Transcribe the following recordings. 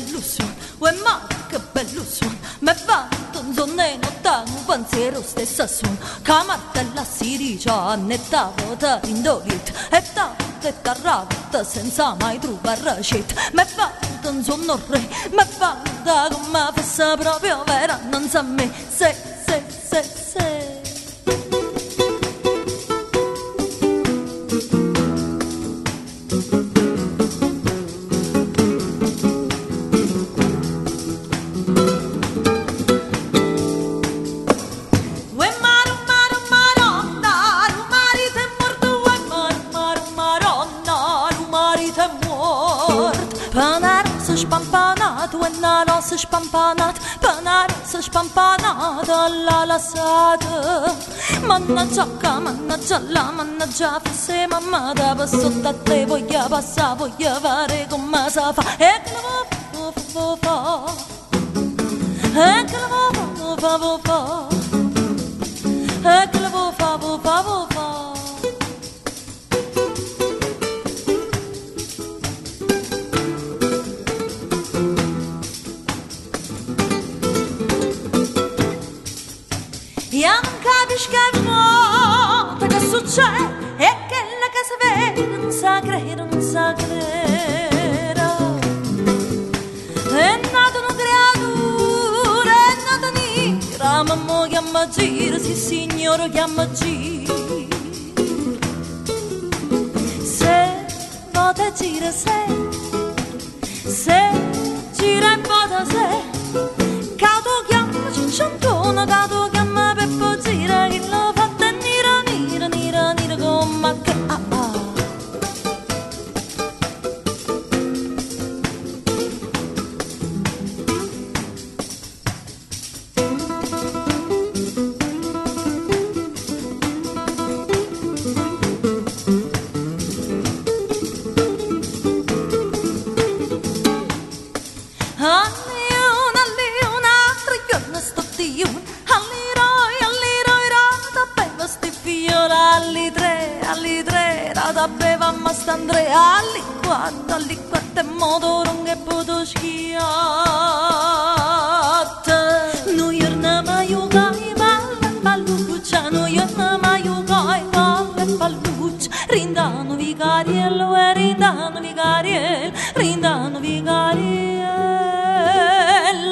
bello suono, uè ma che bello suono, me fatto un sonneno un pensiero stesso suono, che martella si dice annetta vota indolito, e tanta ratta senza mai trovare ricetta, me fatto un sonno re, me fatto come fosse proprio vera, non sa me, se. Spampanato e una rosa spampanata, una rosa spampanata alla lassata. Mannaggia la, mannaggia fosse mamma da sotto a te, voglio passare, voglio fare come si fa. E che la fa, e che la fa, e che la fa. Io non capisco che succede e che la casa vede non sa credere, non sa credere. È nata una creatura, è nata nera, mamma chiama gira, sì signore chiama gira. Se vota gira, se gira e vota se, cato chiama cicciantona, cato chiama Peppo gira, che lo fa nira come che alle tre, da bevammo a st'Andrea, alle quattro, modo non che potuto schiatta. Noi torniamo a giocare, palle palluccia, noi torniamo a giocare, palle palluccia, rindano vicariello e rindano vicariello,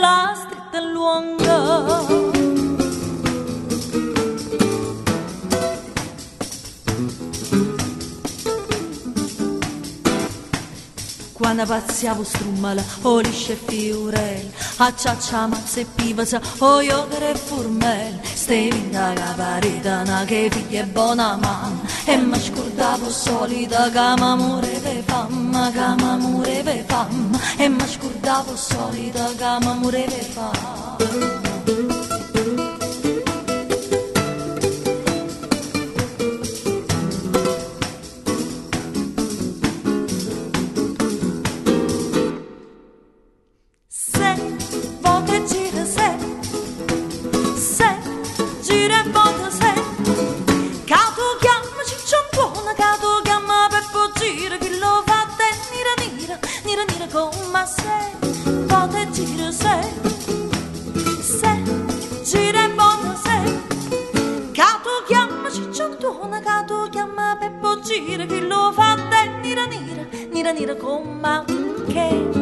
la stretta lunga. Quando pazziavo strummala, o lisce e fiorelle, a ciaccia, mazza e pivasa, o yogurt e formelle, stevi da caparitana che figlia è buona mamma, e mi scordavo solita che m'amore ve famma, e mi scordavo solita che m'amore ve famma. Come se, volte gira se, gira e volta se, cato chiama cicciantona, cato chiama Peppo gira, chi lo fa te nira come che